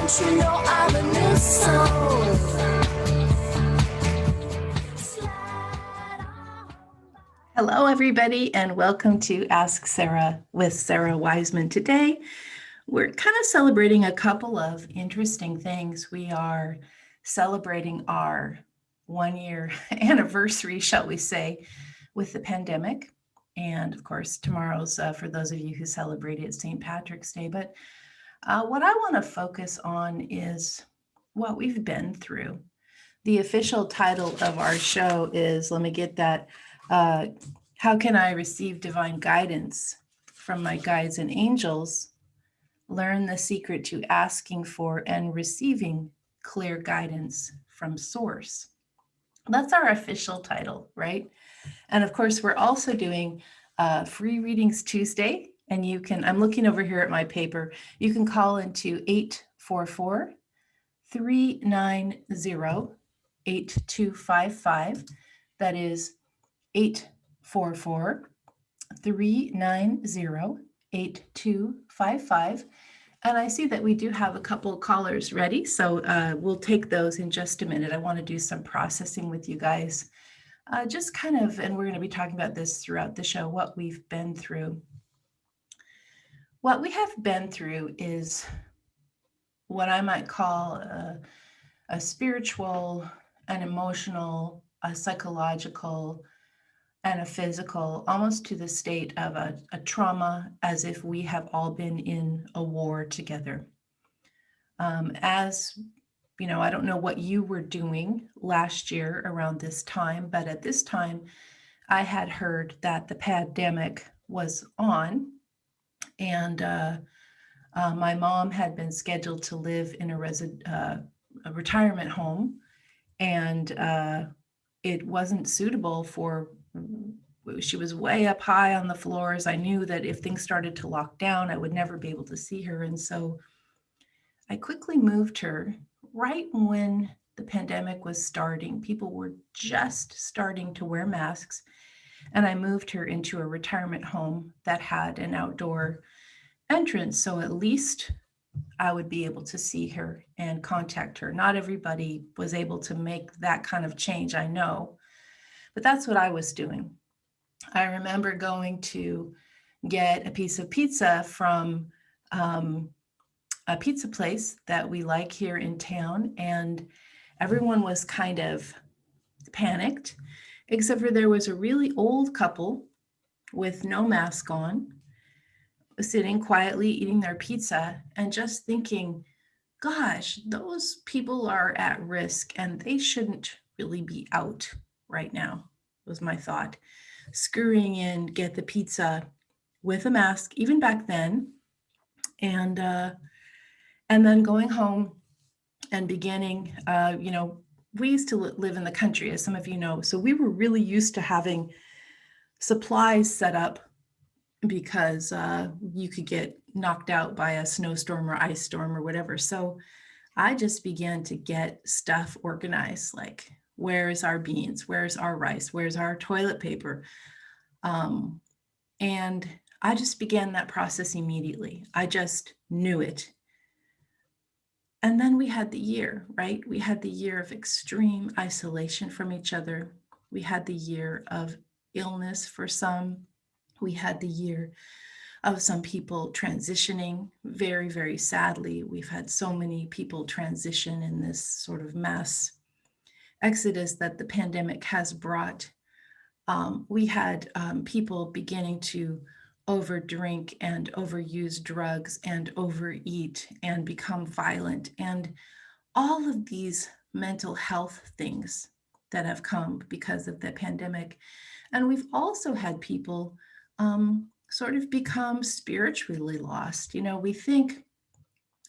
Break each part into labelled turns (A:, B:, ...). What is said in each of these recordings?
A: Don't you know I'm a new soul?
B: Hello, everybody, and welcome to Ask Sara with Sara Wiseman. Today, we're kind of celebrating a couple of interesting things. We are celebrating our 1 year anniversary, shall we say, with the pandemic. And of course, tomorrow's, for those of you who celebrate it, St. Patrick's Day. But what I want to focus on is what we've been through. The official title of our show is, let me get that, How Can I Receive Divine Guidance from My Guides and Angels? Learn the secret to asking for and receiving clear guidance from Source. That's our official title, right? And of course, we're also doing Free Readings Tuesday. And you can, I'm looking over here at my paper, you can call into 844 390 8255. That is 844 390 8255. And I see that we do have a couple of callers ready, so we'll take those in just a minute. I want to do some processing with you guys. Just kind of, and we're going to be talking about this throughout the show, what we've been through. What we have been through is what I might call a spiritual, an emotional, a psychological, and a physical, almost to the state of a trauma, as if we have all been in a war together. As you know, I don't know what you were doing last year around this time, but at this time, I had heard that the pandemic was on, and my mom had been scheduled to live in a retirement home, and it wasn't suitable for, she was way up high on the floors. I knew that if things started to lock down, I would never be able to see her. And so I quickly moved her right when the pandemic was starting. People were just starting to wear masks. And I moved her into a retirement home that had an outdoor entrance. So at least I would be able to see her and contact her. Not everybody was able to make that kind of change, I know, but that's what I was doing. I remember going to get a piece of pizza from a pizza place that we like here in town, and everyone was kind of panicked, except for there was a really old couple with no mask on, sitting quietly eating their pizza, and just thinking, gosh, those people are at risk and they shouldn't really be out right now, was my thought. Scurrying in, get the pizza with a mask, even back then, and then going home and beginning, we used to live in the country, as some of you know, so we were really used to having supplies set up because you could get knocked out by a snowstorm or ice storm or whatever. So I just began to get stuff organized, like where's our beans, where's our rice, where's our toilet paper, and I just began that process immediately. I just knew it. And then we had the year, right? We had the year of extreme isolation from each other. We had the year of illness for some. We had the year of some people transitioning very, very sadly. We've had so many people transition in this sort of mass exodus that the pandemic has brought. We had people beginning to overdrink and overuse drugs and overeat and become violent, and all of these mental health things that have come because of the pandemic. And we've also had people sort of become spiritually lost. You know, we think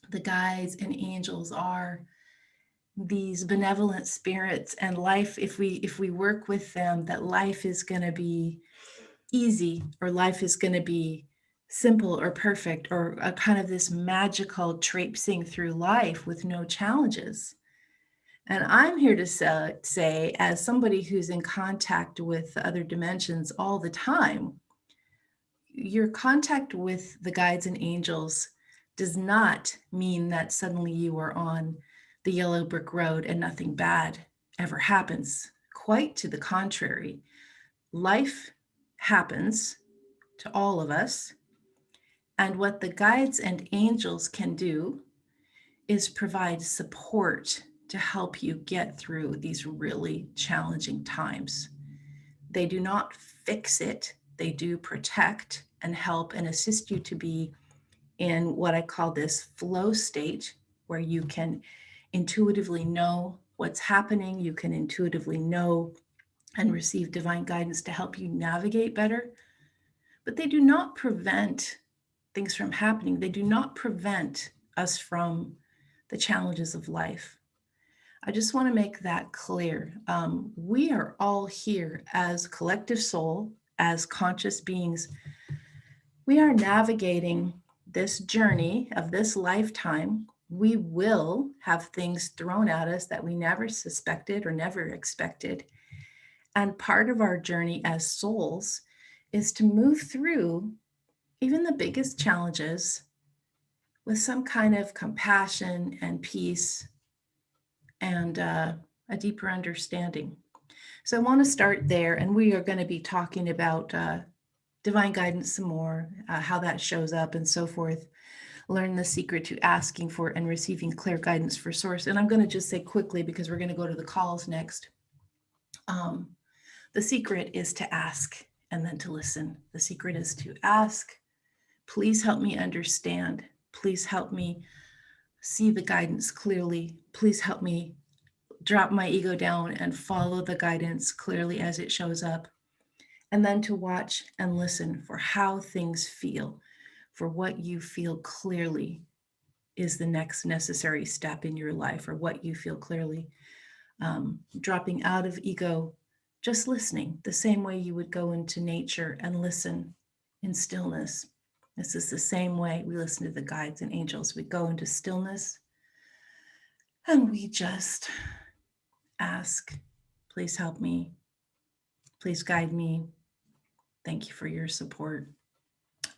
B: the guides and angels are these benevolent spirits, and life, if we work with them, that life is going to be easy, or life is going to be simple or perfect, or a kind of this magical traipsing through life with no challenges. And I'm here to say, as somebody who's in contact with other dimensions all the time, your contact with the guides and angels does not mean that suddenly you are on the yellow brick road and nothing bad ever happens. Quite to the contrary, life happens to all of us. And what the guides and angels can do is provide support to help you get through these really challenging times. They do not fix it, they do protect and help and assist you to be in what I call this flow state, where you can intuitively know what's happening, you can intuitively know and receive divine guidance to help you navigate better. But they do not prevent things from happening, they do not prevent us from the challenges of life. I just want to make that clear. We are all here as collective soul, as conscious beings. We are navigating this journey of this lifetime. We will have things thrown at us that we never suspected or never expected. And part of our journey as souls is to move through even the biggest challenges with some kind of compassion and peace and a deeper understanding. So I want to start there, and we are going to be talking about divine guidance some more, how that shows up and so forth. Learn the secret to asking for and receiving clear guidance for source. And I'm going to just say quickly, because we're going to go to the calls next. The secret is to ask and then to listen. The secret is to ask, please help me understand. Please help me see the guidance clearly. Please help me drop my ego down and follow the guidance clearly as it shows up. And then to watch and listen for how things feel, for what you feel clearly is the next necessary step in your life, or what you feel clearly. Dropping out of ego, just listening the same way you would go into nature and listen in stillness. This is the same way we listen to the guides and angels. We go into stillness and we just ask, please help me. Please guide me. Thank you for your support.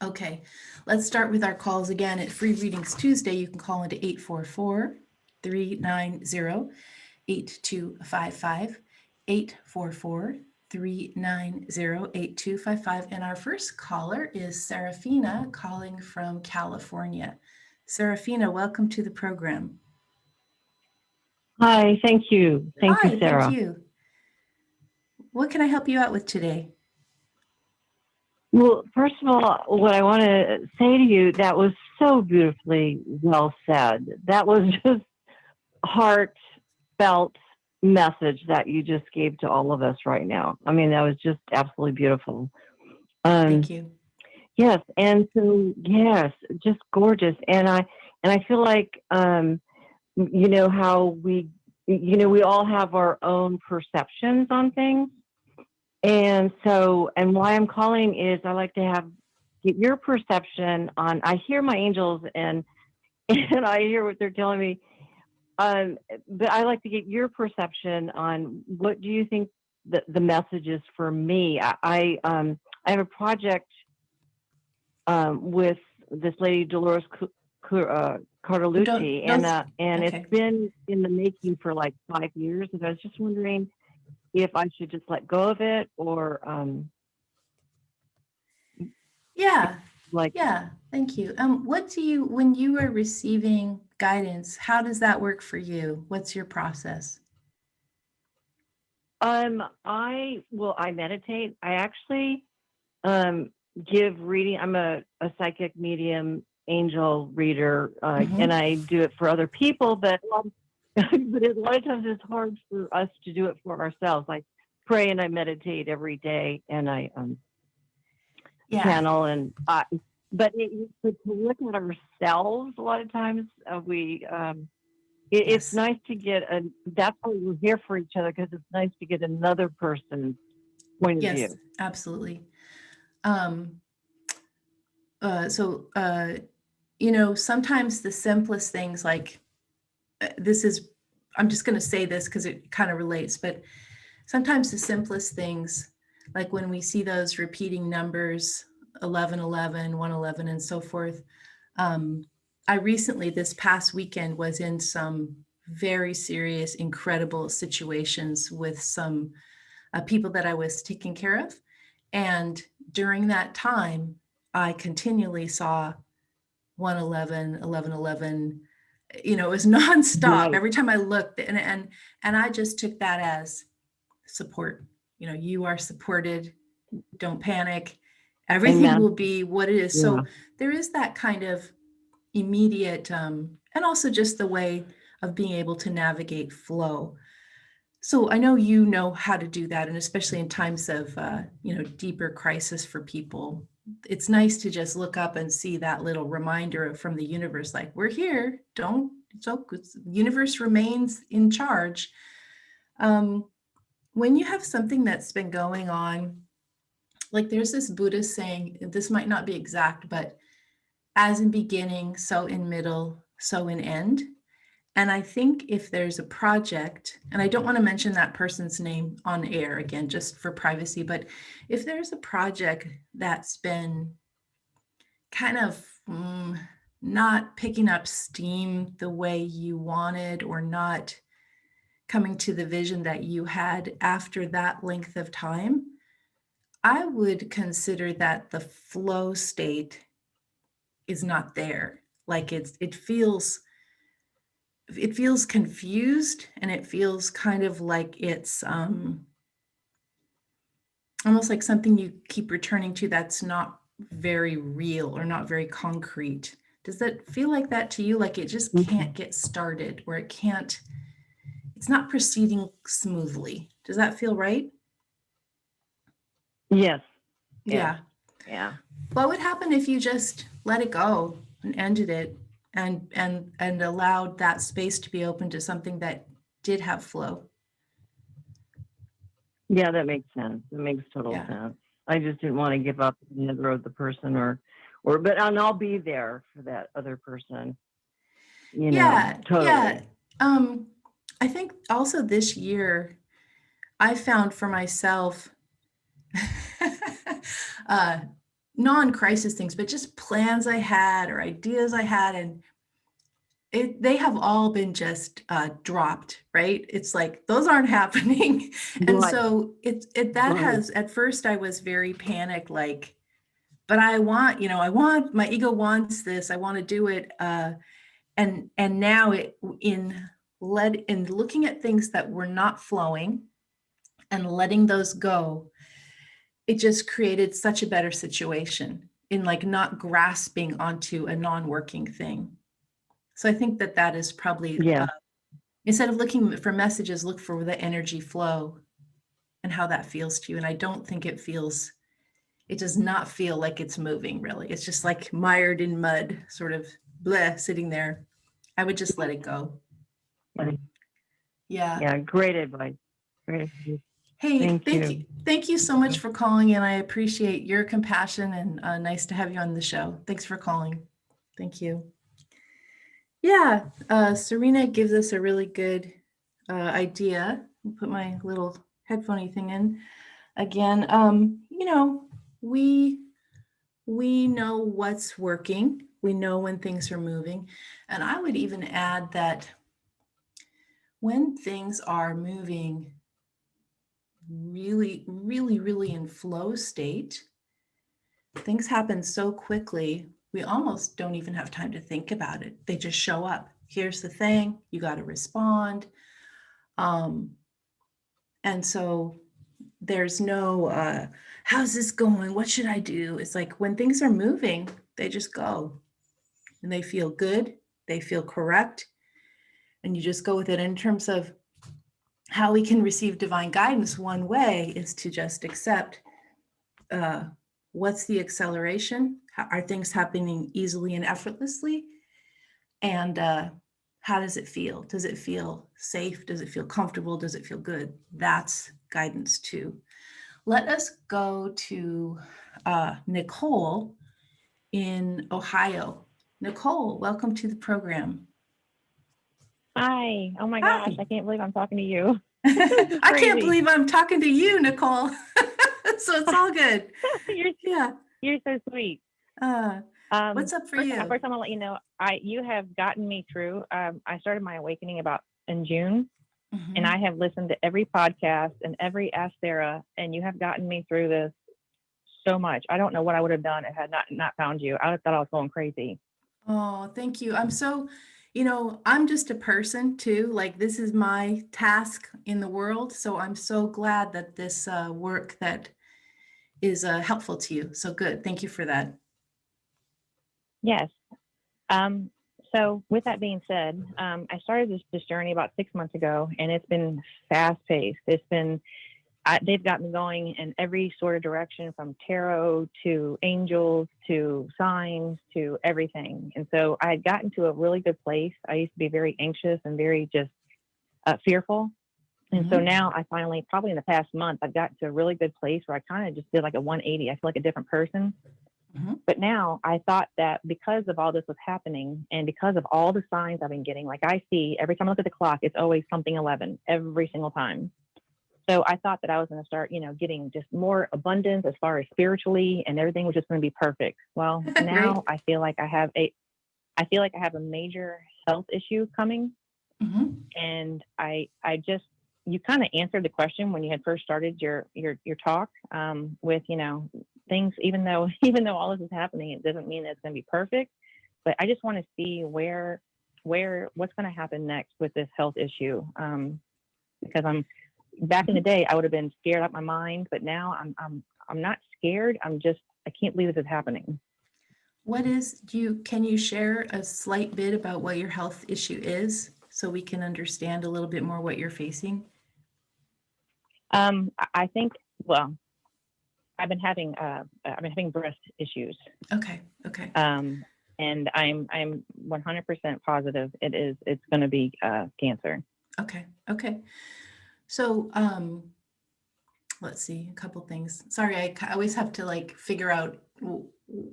B: Okay, let's start with our calls again. At Free Readings Tuesday, you can call into 844 390 8255, 844 390 8255. And our first caller is Serafina calling from California. Serafina, welcome to the program.
C: Hi, thank you. Thank you, Sarah.
B: Thank you. What can I help you out with today?
C: Well, first of all, what I want to say to you, that was so beautifully well said. That was just heartfelt message that you just gave to all of us right now. I mean, that was just absolutely beautiful.
B: Thank you.
C: Yes, and so yes, just gorgeous. And I feel like you know how we all have our own perceptions on things. And so, and why I'm calling is I like to get your perception on, I hear my angels and I hear what they're telling me. But I like to get your perception on what do you think the message is for me. I have a project with this lady, Dolores Cartolucci, and
B: okay.
C: It's been in the making for like 5 years. And I was just wondering if I should just let go of it or
B: yeah, thank you. What do you, when you are receiving guidance, how does that work for you? What's your process?
C: I meditate. I actually give reading. I'm a psychic medium, angel reader, and I do it for other people, but but a lot of times it's hard for us to do it for ourselves. I pray and I meditate every day, and I channel and but to look at ourselves a lot of times it's nice to get that's why we're here for each other, because it's nice to get another person's point of view.
B: Yes, absolutely. Sometimes the simplest things, like I'm just going to say this because it kind of relates, but sometimes the simplest things, like when we see those repeating numbers, 1111, 111, and so forth, I recently, this past weekend, was in some very serious, incredible situations with some people that I was taking care of. And during that time, I continually saw 111, 1111. You know, it was nonstop.
C: Right.
B: Every time I looked, and I just took that as support. You know, you are supported. Don't panic. Everything
C: Amen.
B: will be what it is.
C: Yeah.
B: So there is that kind of immediate, and also just the way of being able to navigate flow. So I know you know how to do that, and especially in times of deeper crisis for people, it's nice to just look up and see that little reminder from the universe, like, we're here. Don't so universe remains in charge. Um, when you have something that's been going on, like there's this Buddhist saying, this might not be exact, but as in beginning, so in middle, so in end. And I think if there's a project, and I don't want to mention that person's name on air again, just for privacy, but if there's a project that's been kind of not picking up steam the way you wanted, or not coming to the vision that you had after that length of time, I would consider that the flow state is not there. Like it feels confused, and it feels kind of like it's almost like something you keep returning to that's not very real or not very concrete. Does that feel like that to you? Like it just can't get started, or it's not proceeding smoothly. Does that feel right?
C: Yes.
B: Yeah.
C: Yeah.
B: What would happen if you just let it go and ended it, and allowed that space to be open to something that did have flow?
C: Yeah, that makes sense. It makes total
B: Yeah.
C: sense. I just didn't want to give up on the road the person but and I'll be there for that other person.
B: Yeah.
C: Totally.
B: Yeah. I think also this year I found for myself uh, non-crisis things, but just plans I had or ideas I had, and they have all been just dropped, right? It's like those aren't happening. And
C: Right.
B: so that
C: Right.
B: has, at first I was very panicked, like, but I want, my ego wants this, I want to do it. And now in looking at things that were not flowing and letting those go, it just created such a better situation in like not grasping onto a non-working thing. So I think that is probably,
C: Yeah.
B: instead of looking for messages, look for the energy flow and how that feels to you. And I don't think it does not feel like it's moving, really. It's just like mired in mud, sort of bleh, sitting there. I would just let it go. Yeah.
C: Yeah. Great advice. Great advice.
B: Hey,
C: Thank you.
B: Thank you so much for calling, and I appreciate your compassion, and nice to have you on the show. Thanks for calling. Thank you. Yeah, Serena gives us a really good idea. I'll put my little headphoney thing in again. We know what's working. We know when things are moving, and I would even add that when things are moving really, really, really in flow state, things happen so quickly, we almost don't even have time to think about it. They just show up. Here's the thing, you got to respond. And so there's no, how's this going? What should I do? It's like when things are moving, they just go, and they feel good. They feel correct. And you just go with it. In terms of how we can receive divine guidance, one way is to just accept, what's the acceleration? Are things happening easily and effortlessly? And how does it feel? Does it feel safe? Does it feel comfortable? Does it feel good? That's guidance too. Let us go to Nicole in Ohio. Nicole, welcome to the program.
D: Hi. Oh my
B: Hi.
D: gosh, I can't believe I'm talking to you.
B: I can't
D: crazy.
B: believe I'm talking to you, Nicole. So it's all good.
D: You're
B: Yeah.
D: you're so sweet.
B: What's up for
D: First,
B: you?
D: first, I'm gonna let you know, you have gotten me through. I started my awakening about in June, and I have listened to every podcast and every Ask Sarah, and you have gotten me through this so much. I don't know what I would have done if I had not found you. I would have thought I was going crazy.
B: Oh, thank you. I'm so, I'm just a person too. Like this is my task in the world. So I'm so glad that this work that is helpful to you. So good. Thank you for that.
D: Yes. So with that being said, I started this journey about 6 months ago, and it's been fast paced. They've got me going in every sort of direction, from tarot to angels to signs to everything. And so I had gotten to a really good place. I used to be very anxious and very just fearful. And so now I finally, probably in the past month, I've gotten to a really good place where I kind of just did like a 180. I feel like a different person. But now I thought that because of all this was happening and because of all the signs I've been getting, like I see every time I look at the clock, it's always something 11 every single time. So I thought that I was going to start, getting just more abundance as far as spiritually, and everything was just going to be perfect. Well, now I feel like I have a major health issue coming. And you kind of answered the question when you had first started your talk, with, things, even though all this is happening, it doesn't mean that it's going to be perfect. But I just want to see what's going to happen next with this health issue. Because back in the day, I would have been scared out of my mind, but now I'm not scared. I can't believe this is happening.
B: Can you share a slight bit about what your health issue is so we can understand a little bit more what you're facing?
D: I think, well, I've been having breast issues.
B: Okay.
D: And I'm 100% positive it's going to be cancer.
B: Okay. So, let's see, a couple things. Sorry, I always have to like figure out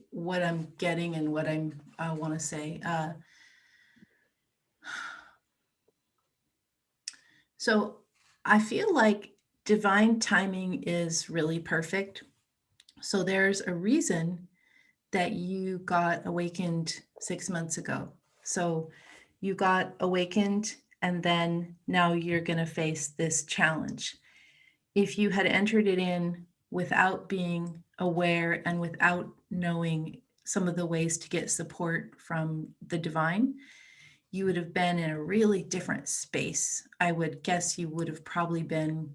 B: what I'm getting and what I want to say. So I feel like divine timing is really perfect. So there's a reason that you got awakened 6 months ago. So you got awakened, and then now you're going to face this challenge. If you had entered it in without being aware and without knowing some of the ways to get support from the divine, you would have been in a really different space. I would guess you would have probably been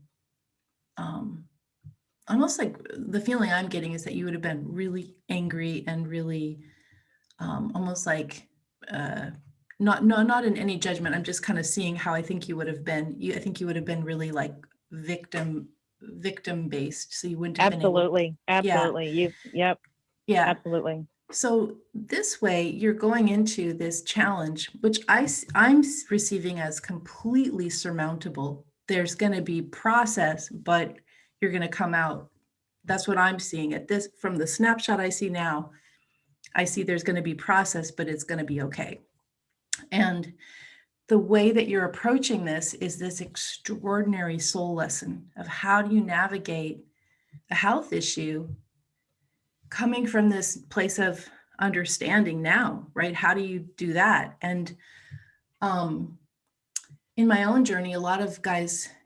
B: almost like, the feeling I'm getting is that you would have been really angry and really almost like not in any judgment. I'm just kind of seeing how I think you would have been. I think you would have been really like victim based. So you wouldn't have been able.
D: Absolutely. Yep.
B: Yeah.
D: Absolutely.
B: So this way you're going into this challenge, which I'm receiving as completely surmountable. There's going to be process, but you're going to come out. That's what I'm seeing at this, from the snapshot I see now. I see there's going to be process, but it's going to be okay. And the way that you're approaching this is this extraordinary soul lesson of how do you navigate a health issue coming from this place of understanding now, right? How do you do that? And in my own journey, a lot of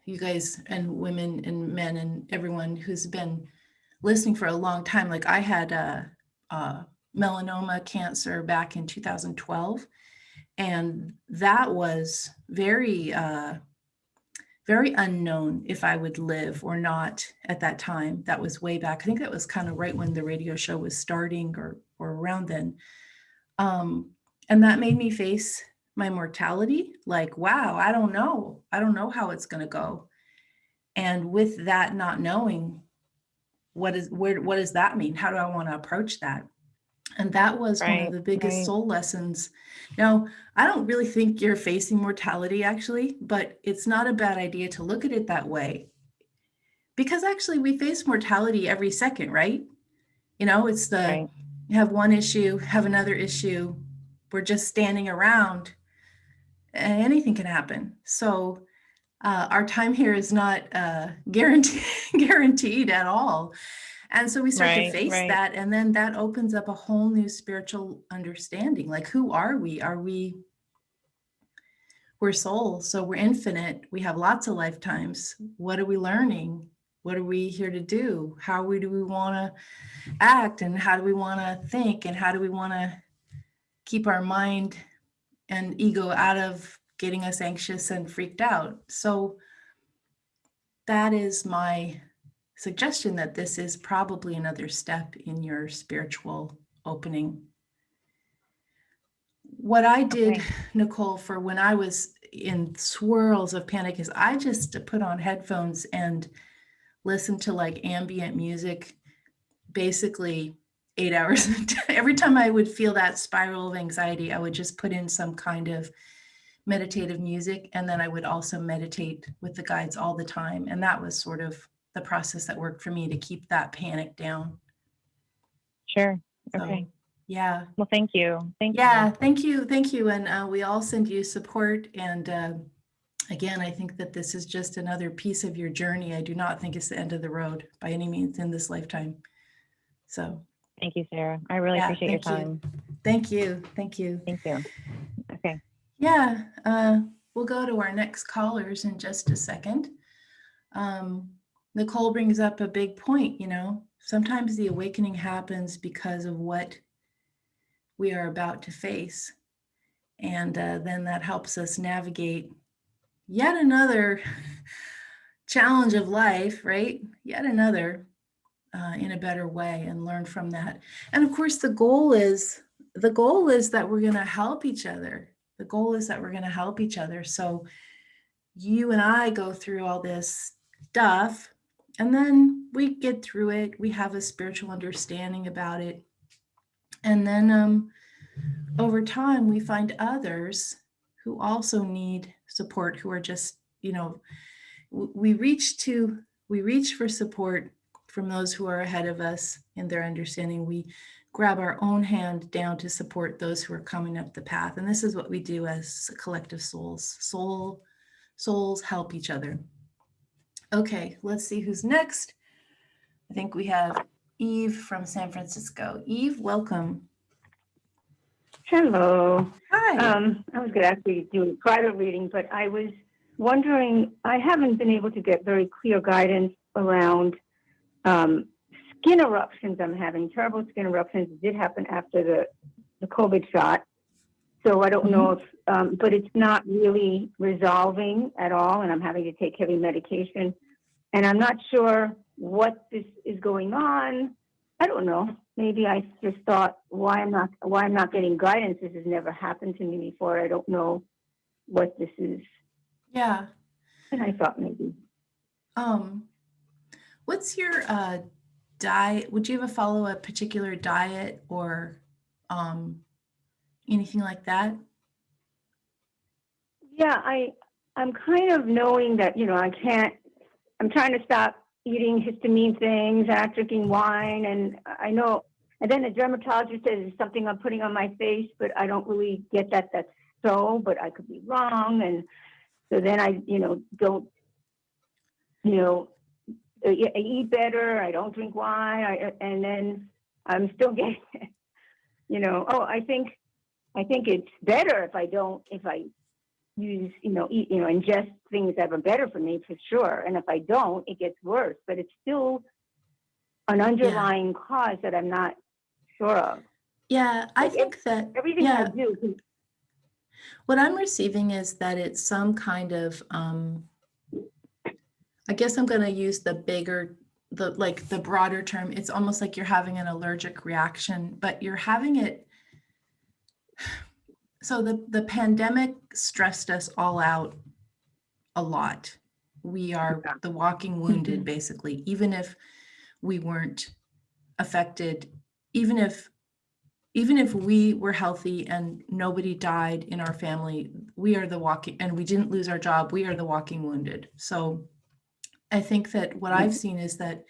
B: you guys and women and men and everyone who's been listening for a long time, like I had melanoma cancer back in 2012. And that was very, very unknown if I would live or not at that time. That was way back. I think that was kind of right when the radio show was starting or around then. And that made me face my mortality. Like, wow, I don't know how it's going to go. And with that not knowing, what does that mean? How do I want to approach that? And that was one of the biggest soul lessons. Now, I don't really think you're facing mortality, actually, but it's not a bad idea to look at it that way. Because actually, we face mortality every second, right? It's you have one issue, have another issue. We're just standing around, and anything can happen. So our time here is not guaranteed at all. And so we start to
D: Right,
B: face
D: right.
B: that, and then that opens up a whole new spiritual understanding. Like, who are we? We're souls, so we're infinite. We have lots of lifetimes. What are we learning? What are we here to do? Do we want to act, and how do we want to think, and how do we want to keep our mind and ego out of getting us anxious and freaked out? So that is my suggestion, that this is probably another step in your spiritual opening. What I did,
D: Okay.
B: Nicole, for when I was in swirls of panic is I just put on headphones and listened to like ambient music, basically 8 hours a day. Every time I would feel that spiral of anxiety, I would just put in some kind of meditative music. And then I would also meditate with the guides all the time. And that was sort of the process that worked for me to keep that panic down.
D: Sure.
B: So,
D: Okay.
B: yeah.
D: Well, thank you. Thank
B: Yeah,
D: you.
B: thank you. Thank you. And we all send you support. And again, I think that this is just another piece of your journey. I do not think it's the end of the road by any means in this lifetime. So,
D: Thank you, Sarah. I really
B: yeah,
D: appreciate your
B: thank you.
D: time.
B: Thank you. Thank you.
D: Thank you. Okay.
B: Yeah, we'll go to our next callers in just a second. Nicole brings up a big point, sometimes the awakening happens because of what we are about to face. And then that helps us navigate yet another challenge of life, right? Yet another in a better way, and learn from that. And of course, the goal is that we're going to help each other. The goal is that we're going to help each other. So you and I go through all this stuff, and then we get through it. We have a spiritual understanding about it. And then over time, we find others who also need support, who are just, we reach for support from those who are ahead of us in their understanding. We grab our own hand down to support those who are coming up the path. And this is what we do as collective souls. Souls help each other. Okay, let's see who's next. I think we have Eve from San Francisco. Eve, welcome.
E: Hello.
B: Hi.
E: I was going to actually do a private reading, but I was wondering, I haven't been able to get very clear guidance around skin eruptions. I'm having terrible skin eruptions. It did happen after the COVID shot. So I don't know if, but it's not really resolving at all. And I'm having to take heavy medication. And I'm not sure what this is going on. I don't know. Maybe I just thought, why I'm not getting guidance. This has never happened to me before. I don't know what this is.
B: Yeah.
E: And I thought maybe.
B: What's your diet? Would you ever follow a particular diet or anything like that?
E: Yeah, I'm kind of knowing that, I'm trying to stop eating histamine things, not drinking wine. And I know, and then the dermatologist says it's something I'm putting on my face, but I don't really get that that's so, but I could be wrong. And so then I, don't, I eat better. I don't drink wine. And then I'm still getting, I think it's better if I use, ingest things that are better for me, for sure. And if I don't, it gets worse. But it's still an underlying cause that I'm not sure of.
B: Yeah, I think that
E: everything I do.
B: What I'm receiving is that it's some kind of, I guess I'm going to use the broader term. It's almost like you're having an allergic reaction, but you're having it. So the pandemic stressed us all out a lot. We are the walking wounded, basically, even if we weren't affected, even if we were healthy and nobody died in our family, we are the walking, and we didn't lose our job, we are the walking wounded. So I think that what I've seen is that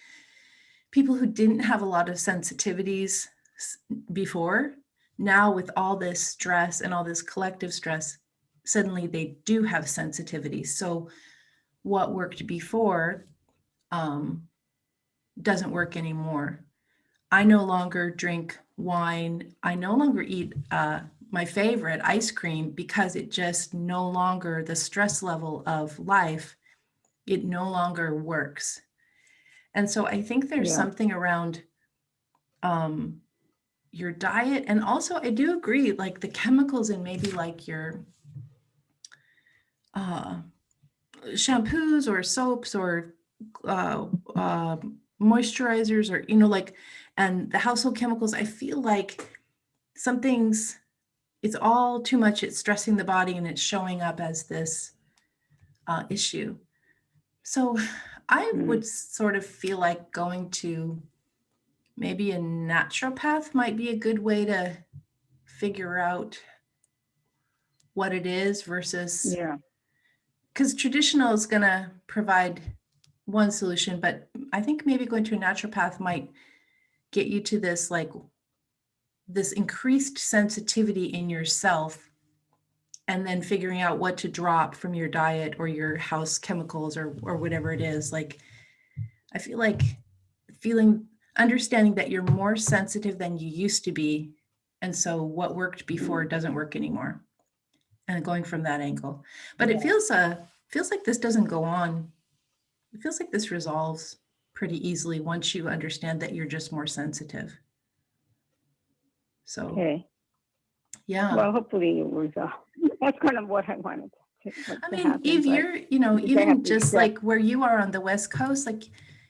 B: people who didn't have a lot of sensitivities before, now with all this stress and all this collective stress, suddenly they do have sensitivity. So what worked before doesn't work anymore. I no longer drink wine. I no longer eat my favorite ice cream because it just no longer, the stress level of life, it no longer works. And so I think there's
E: Yeah.
B: something around your diet. And also I do agree, like the chemicals in maybe like your shampoos or soaps or moisturizers, or, like, and the household chemicals, I feel like something's, it's all too much. It's stressing the body and it's showing up as this issue. So I would sort of feel like going to maybe a naturopath might be a good way to figure out what it is versus,
E: Yeah.
B: because traditional is going to provide one solution, but I think maybe going to a naturopath might get you to this, like, this increased sensitivity in yourself, and then figuring out what to drop from your diet or your house chemicals or whatever it is. Like, I feel like understanding that you're more sensitive than you used to be. And so what worked before doesn't work anymore. And going from that angle. But it feels like this doesn't go on. It feels like this resolves pretty easily once you understand that you're just more sensitive. So,
E: Okay.
B: yeah.
E: Well, hopefully it was. That's kind of what I wanted to
B: I mean,
E: happen,
B: Eve,
E: but
B: you're,
E: I
B: even
E: have to
B: just
E: accept-
B: like where you are on the West Coast, like,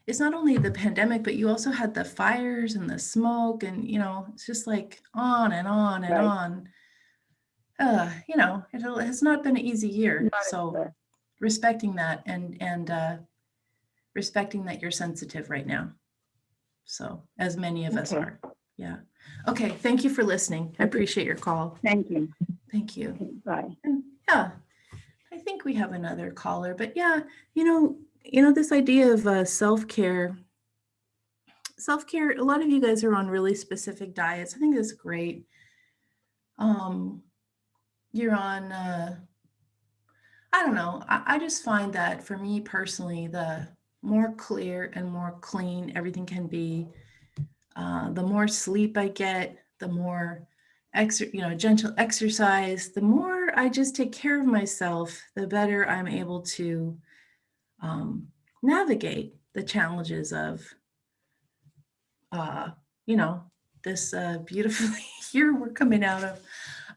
B: it's not only the pandemic, but you also had the fires and the smoke, and, it's just like on and on and
E: Right.
B: on. It has not been an easy year.
E: Not
B: So
E: as,
B: respecting that and respecting that you're sensitive right now. So, as many of us
E: Okay.
B: are. Yeah. Okay. Thank you for listening. I
E: Okay.
B: appreciate your call.
E: Thank you.
B: Thank you.
E: Okay, bye.
B: And yeah, I think we have another caller, but yeah, this idea of self-care, a lot of you guys are on really specific diets. I think that's great. You're on, I don't know. I just find that for me personally, the more clear and more clean everything can be, the more sleep I get, the more gentle exercise, the more I just take care of myself, the better I'm able to navigate the challenges of, this beautiful year we're coming out of.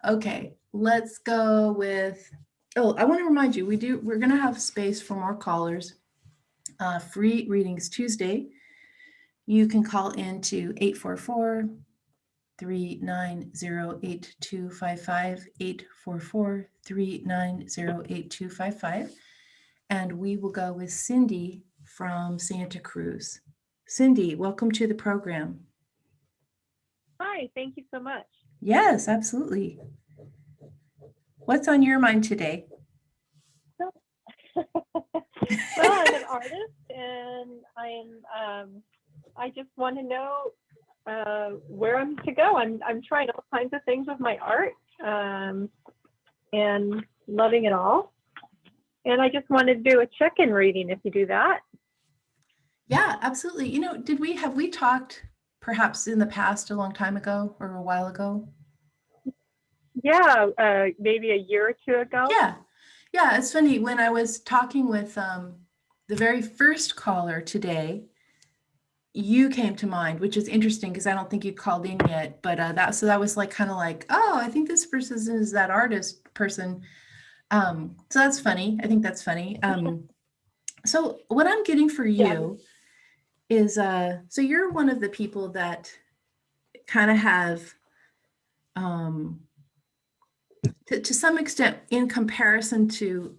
B: Okay, let's go with, I want to remind you, we're going to have space for more callers. Free readings Tuesday. You can call in to 844-390-8255, 844-390-8255. And we will go with Cindy from Santa Cruz. Cindy, welcome to the program.
F: Hi, thank you so much.
B: Yes, absolutely. What's on your mind today?
F: Well, I'm an artist, and I just want to know where I'm to go. I'm trying all kinds of things with my art, and loving it all. And I just wanted to do a check-in reading if you do that.
B: Yeah, absolutely. Have we talked perhaps in the past, a long time ago or a while ago?
F: Yeah, maybe a year or two ago.
B: Yeah, it's funny. When I was talking with the very first caller today, you came to mind, which is interesting because I don't think you called in yet. But that was like kind of like, oh, I think this person is that artist person. So that's funny. I think that's funny. So what I'm getting for you is, so you're one of the people that kind of have, to some extent, in comparison to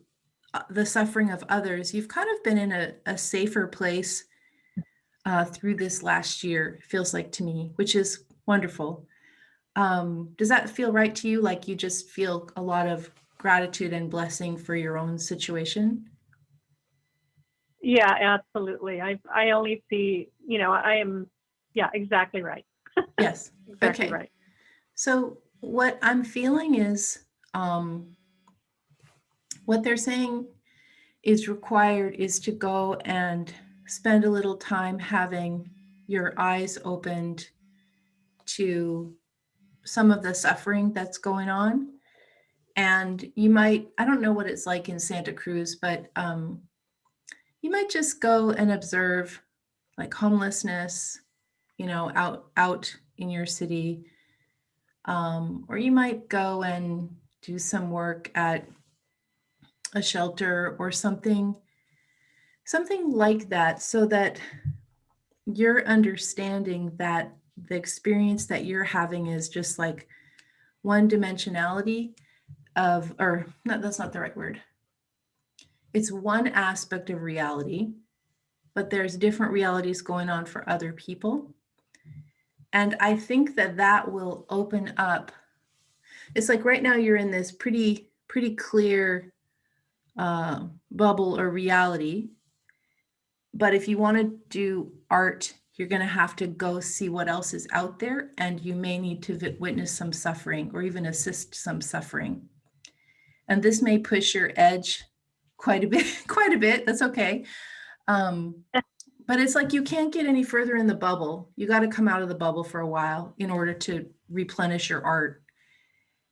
B: the suffering of others, you've kind of been in a safer place through this last year, feels like to me, which is wonderful. Does that feel right to you? Like you just feel a lot of gratitude and blessing for your own situation?
F: Yeah, absolutely. I only see, I am, exactly right.
B: Yes.
F: Exactly
B: Okay.
F: right.
B: So what I'm feeling is, what they're saying is required is to go and spend a little time having your eyes opened to some of the suffering that's going on. And you might, I don't know what it's like in Santa Cruz, but you might just go and observe like homelessness, out in your city. Or you might go and do some work at a shelter or something like that, so that you're understanding that the experience that you're having is just like one dimensionality of, or not, that's not the right word. It's one aspect of reality, but there's different realities going on for other people. And I think that will open up. It's like right now you're in this pretty clear bubble or reality. But if you want to do art, you're going to have to go see what else is out there, and you may need to witness some suffering or even assist some suffering. And this may push your edge quite a bit. That's okay. But it's like you can't get any further in the bubble. You got to come out of the bubble for a while in order to replenish your art.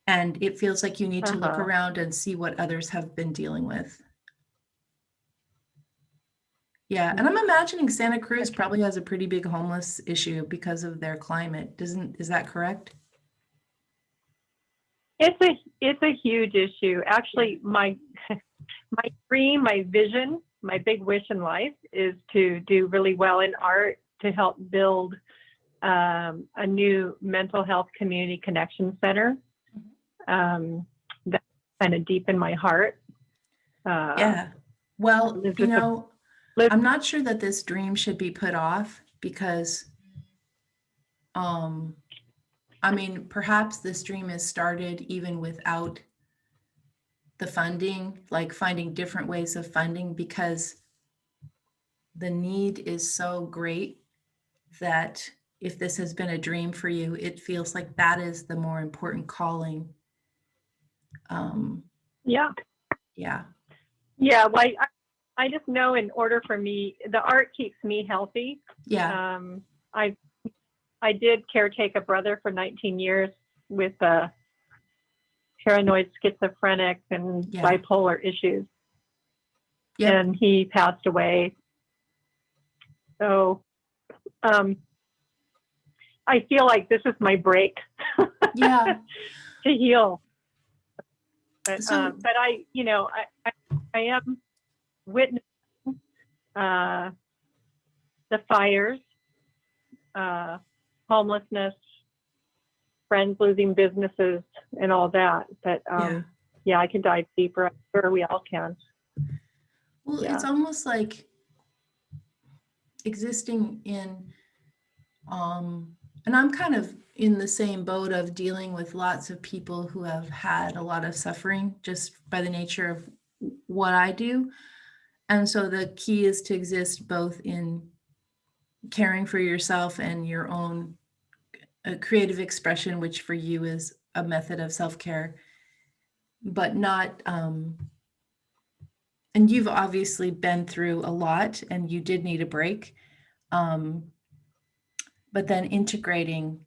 B: And it feels like you need to look around and see what others have been dealing with. Yeah, and I'm imagining Santa Cruz probably has a pretty big homeless issue because of their climate. Is that correct?
F: It's a huge issue. Actually, my dream, my vision, my big wish in life is to do really well in art to help build a new mental health community connection center. That's kind of deep in my heart.
B: Yeah. Well, I'm not sure that this dream should be put off because, I mean, perhaps this dream is started even without the funding, like finding different ways of funding, because the need is so great that if this has been a dream for you, it feels like that is the more important calling.
F: Yeah. Well, I just know in order for me, the art keeps me healthy.
B: Yeah.
F: I did caretake a brother for 19 years with paranoid schizophrenic and bipolar issues. Yep. And he passed away. So I feel like this is my break.
B: Yeah.
F: To heal. But I am witnessing the fires, homelessness, friends losing businesses, and all that. But I can dive deeper. I'm sure we all can.
B: Well, it's almost like existing in, and I'm kind of in the same boat of dealing with lots of people who have had a lot of suffering just by the nature of what I do. And so the key is to exist both in caring for yourself and your own creative expression, which for you is a method of self-care, but not, and you've obviously been through a lot and you did need a break. But then integrating,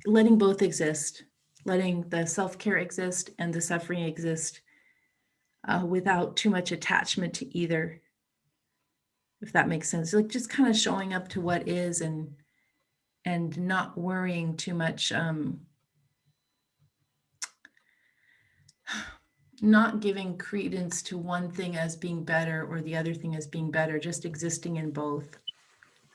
B: letting both exist, letting the self-care exist and the suffering exist without too much attachment to either, if that makes sense. Like just kind of showing up to what is and not worrying too much, not giving credence to one thing as being better or the other thing as being better, just existing in both.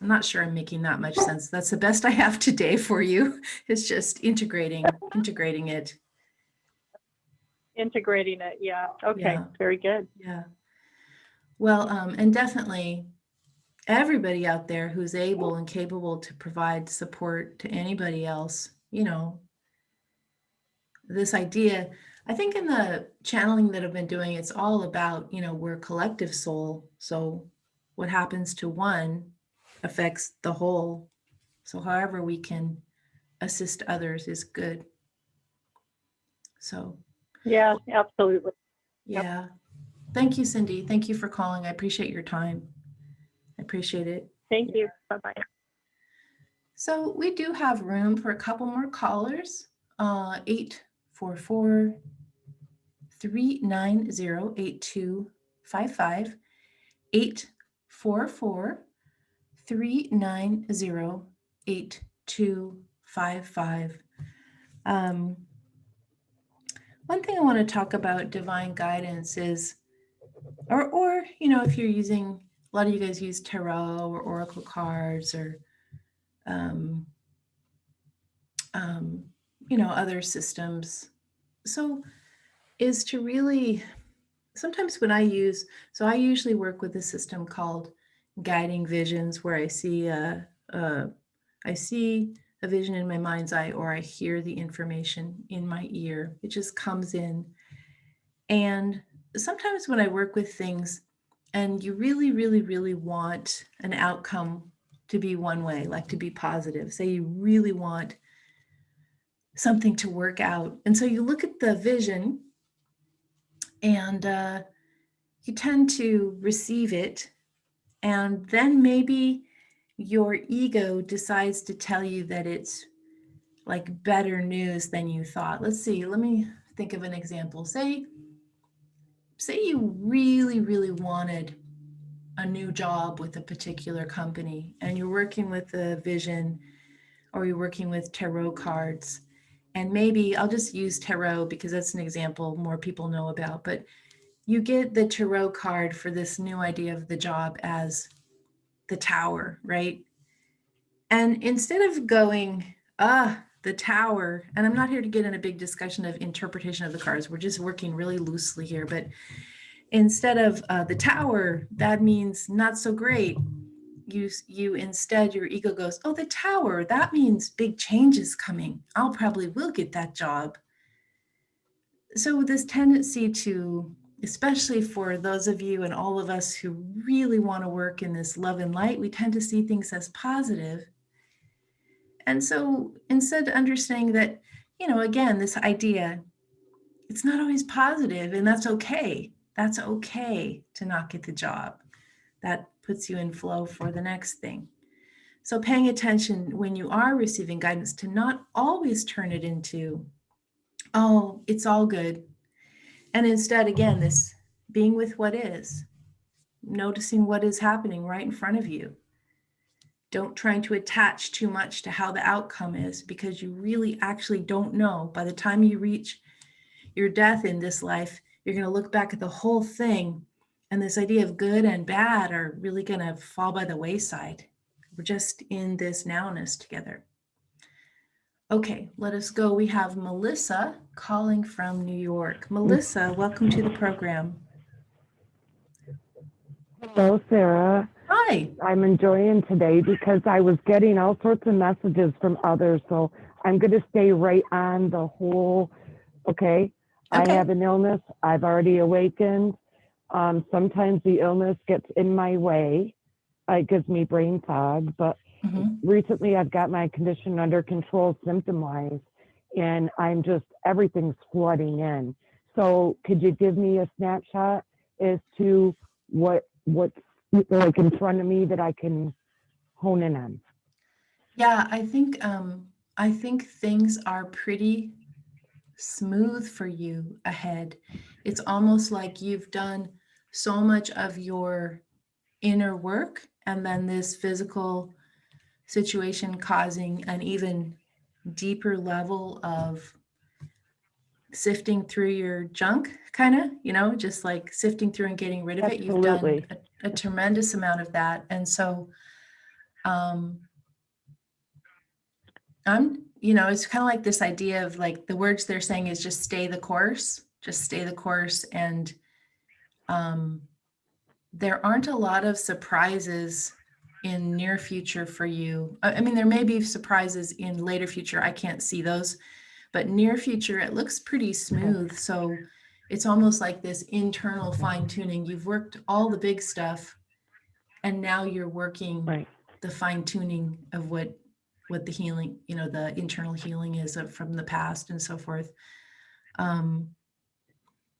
B: I'm not sure I'm making that much sense. That's the best I have today for you. It's just integrating it.
F: Integrating it. Yeah. Okay. Yeah. Very good.
B: Yeah. Well, and definitely everybody out there who's able and capable to provide support to anybody else, this idea, I think in the channeling that I've been doing, it's all about, we're a collective soul. So what happens to one affects the whole. So however we can assist others is good. So
F: yeah, absolutely.
B: Yeah. Thank you, Cindy. Thank you for calling. I appreciate your time. I appreciate it.
F: Thank you. Bye-bye.
B: So we do have room for a couple more callers. 844-390-8255. 844-390-8255. One thing I want to talk about divine guidance is, or if you're using, a lot of you guys use tarot or oracle cards or other systems. So is to really, sometimes when I usually work with a system called guiding visions, where I see a vision in my mind's eye, or I hear the information in my ear. It just comes in. And sometimes when I work with things and you really, really, really want an outcome to be one way, like to be positive, say you really want something to work out. And so you look at the vision and you tend to receive it. And then maybe your ego decides to tell you that it's like better news than you thought. Let's see, let me think of an example. Say you really, really wanted a new job with a particular company and you're working with a vision or you're working with tarot cards. And maybe I'll just use tarot because that's an example more people know about, but you get the tarot card for this new idea of the job as the Tower, right? And instead of going, the Tower, and I'm not here to get in a big discussion of interpretation of the cards, we're just working really loosely here, but instead of the Tower, that means not so great. You instead, your ego goes, oh, the Tower, that means big changes coming. I'll probably will get that job. So this tendency to, especially for those of you and all of us who really want to work in this love and light, we tend to see things as positive. And so instead of understanding that, again, this idea, it's not always positive, and that's okay. That's okay to not get the job. That puts you in flow for the next thing. So paying attention when you are receiving guidance to not always turn it into, oh, it's all good. And instead, again, this being with what is, noticing what is happening right in front of you. Don't try to attach too much to how the outcome is, because you really actually don't know. By the time you reach your death in this life, you're going to look back at the whole thing, and this idea of good and bad are really going to fall by the wayside. We're just in this nowness together. Okay, let us go. We have Melissa calling from New York. Melissa, welcome to the program.
G: Hello, Sarah.
B: Hi.
G: I'm enjoying today because I was getting all sorts of messages from others, so I'm going to stay right on the whole, okay? I have an illness. I've already awakened. Sometimes the illness gets in my way. It gives me brain fog, but recently I've got my condition under control symptom-wise, and I'm just, everything's flooding in. So could you give me a snapshot as to what's like in front of me that I can hone in on?
B: Yeah, I think things are pretty smooth for you ahead. It's almost like you've done so much of your inner work, and then this physical situation causing an even deeper level of sifting through your junk, kind of, just like sifting through and getting rid of it. You've done a tremendous amount of that. And so it's kind of like this idea of like the words they're saying is just stay the course. And there aren't a lot of surprises in near future for you. I mean, there may be surprises in later future. I can't see those, but near future, it looks pretty smooth. So it's almost like this internal fine tuning. You've worked all the big stuff, and now you're working the fine tuning of what the healing, the internal healing is from the past and so forth.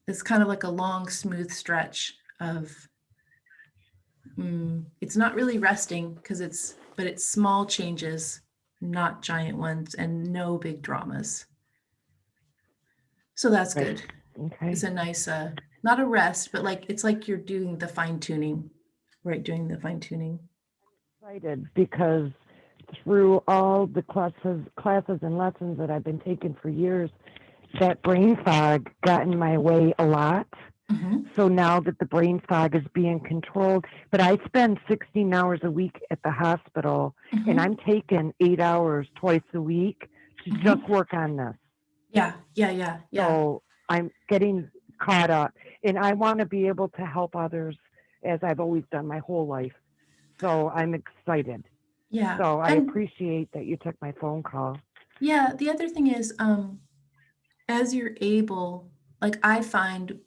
B: It's kind of like a long, smooth stretch of It's not really resting because but it's small changes, not giant ones, and no big dramas. So that's
C: Right.
B: good.
G: Okay.
B: It's a nice, not a rest, but it's like you're doing the fine tuning, right? Doing the fine tuning.
G: Excited because through all the classes and lessons that I've been taking for years, that brain fog got in my way a lot.
B: Mm-hmm.
G: So now that the brain fog is being controlled, but I spend 16 hours a week at the hospital,
B: Mm-hmm.
G: and I'm taking 8 hours twice a week to
B: Mhm.
G: just work on this.
B: Yeah.
G: So I'm getting caught up, and I want to be able to help others as I've always done my whole life. So I'm excited.
B: Yeah.
G: So I
B: And
G: appreciate that you took my phone call.
B: yeah, the other thing is, as you're able, I find,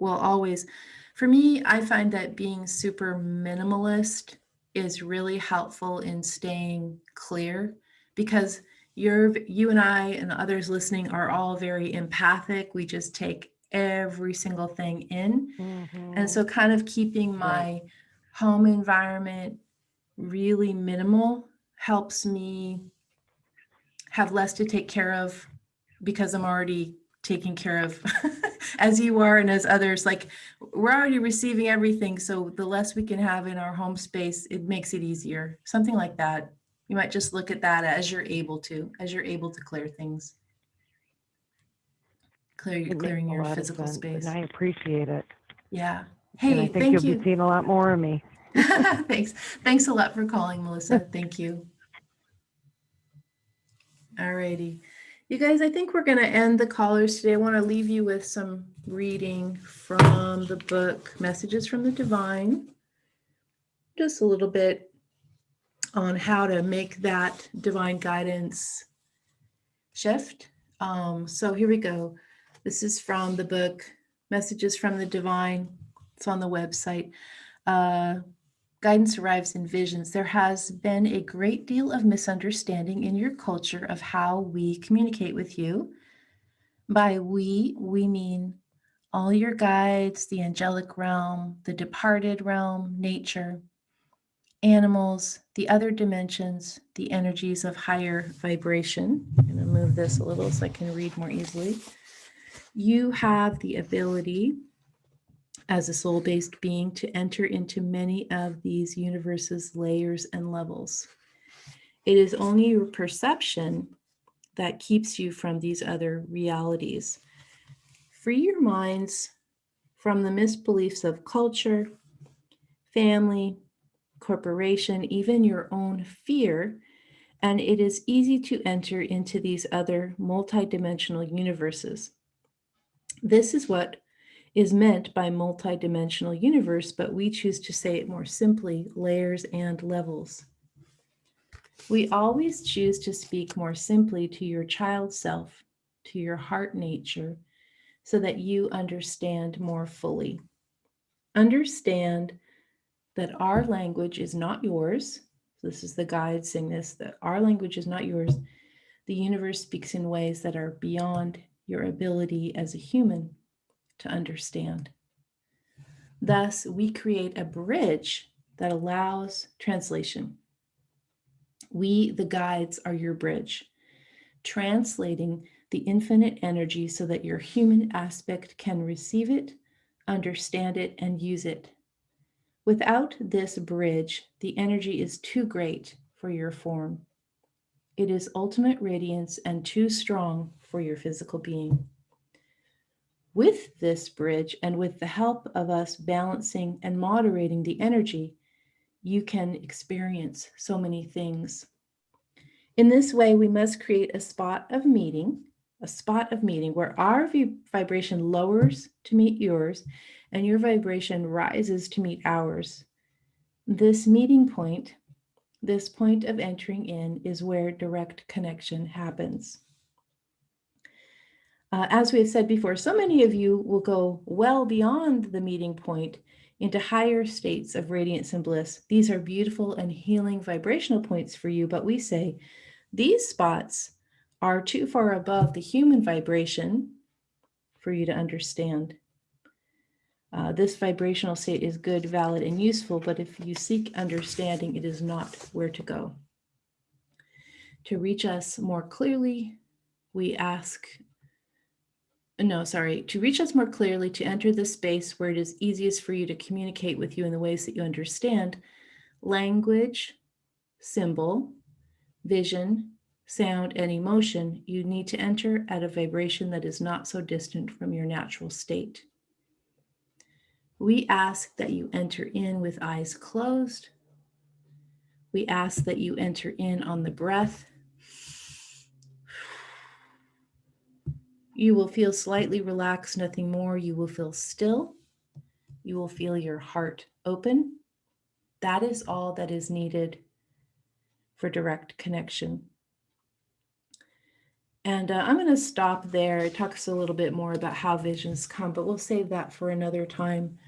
B: always, for me, I find that being super minimalist is really helpful in staying clear, because you and I and others listening are all very empathic. We just take every single thing in. And so kind of keeping my home environment really minimal helps me have less to take care of, because I'm already taking care of as you are and as others. We're already receiving everything. So the less we can have in our home space, it makes it easier. Something like that. You might just look at that as you're able to clear things,
G: It makes
B: clearing
G: a
B: your
G: lot of
B: physical
G: sense,
B: space.
G: and I appreciate it.
B: Yeah.
G: And I
B: Hey,
G: think
B: thank
G: you'll be
B: you.
G: seeing a lot more of me.
B: Thanks a lot for calling, Melissa. Thank you. All righty. You guys, I think we're going to end the callers today. I want to leave you with some reading from the book, Messages from the Divine. Just a little bit on how to make that divine guidance shift. So here we go. This is from the book, Messages from the Divine. It's on the website. Guidance arrives in visions. There has been a great deal of misunderstanding in your culture of how we communicate with you. By we mean all your guides, the angelic realm, the departed realm, nature, animals, the other dimensions, the energies of higher vibration. I'm going to move this a little so I can read more easily. You have the ability as a soul-based being to enter into many of these universes, layers, and levels. It is only your perception that keeps you from these other realities. Free your minds from the misbeliefs of culture, family, corporation, even your own fear, and it is easy to enter into these other multidimensional universes. This is what is meant by multidimensional universe, but we choose to say it more simply, layers and levels. We always choose to speak more simply to your child self, to your heart nature, so that you understand more fully. Understand that our language is not yours. This is the guide saying this, that our language is not yours. The universe speaks in ways that are beyond your ability as a human to understand. Thus, we create a bridge that allows translation. We, the guides, are your bridge, translating the infinite energy so that your human aspect can receive it, understand it, and use it. Without this bridge, the energy is too great for your form. It is ultimate radiance and too strong for your physical being. With this bridge, and with the help of us balancing and moderating the energy, you can experience so many things. In this way, we must create a spot of meeting where our vibration lowers to meet yours and your vibration rises to meet ours. This meeting point, this point of entering in, is where direct connection happens. As we have said before, so many of you will go well beyond the meeting point into higher states of radiance and bliss. These are beautiful and healing vibrational points for you, but we say these spots are too far above the human vibration for you to understand. This vibrational state is good, valid, and useful, but if you seek understanding, it is not where to go. To reach us more clearly, we ask, to reach us more clearly, to enter the space where it is easiest for you to communicate with you in the ways that you understand, language, symbol, vision, sound, and emotion, you need to enter at a vibration that is not so distant from your natural state. We ask that you enter in with eyes closed. We ask that you enter in on the breath. You will feel slightly relaxed, nothing more. You will feel still. You will feel your heart open. That is all that is needed for direct connection. And I'm going to stop there. It talks a little bit more about how visions come, but we'll save that for another time.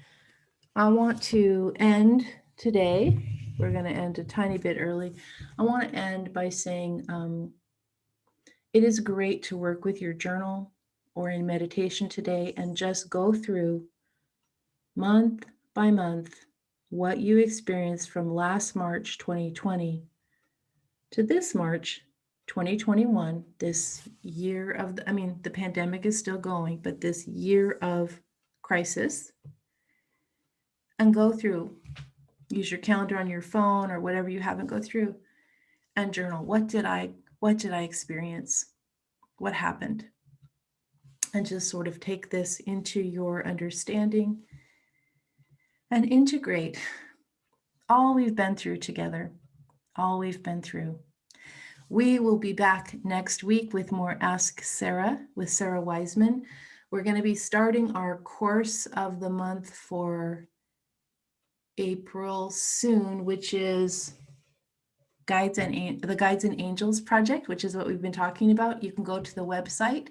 B: I want to end today. We're going to end a tiny bit early. I want to end by saying it is great to work with your journal or in meditation today and just go through month by month what you experienced from last March 2020 to this March 2021, this year of, the pandemic is still going, but this year of crisis, and go through, use your calendar on your phone or whatever you have and go through and journal. What did I experience? What happened? And just sort of take this into your understanding and integrate all we've been through together, all we've been through. We will be back next week with more Ask Sara with Sara Wiseman. We're going to be starting our course of the month for April soon, which is the Guides and Angels Project, which is what we've been talking about. You can go to the website,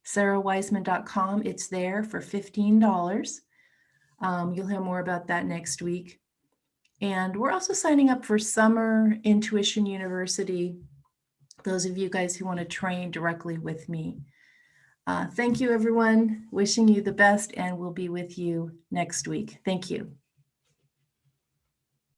B: sarawiseman.com. It's there for $15. You'll hear more about that next week. And we're also signing up for Summer Intuition University, those of you guys who want to train directly with me. Thank you, everyone. Wishing you the best, and we'll be with you next week. Thank you.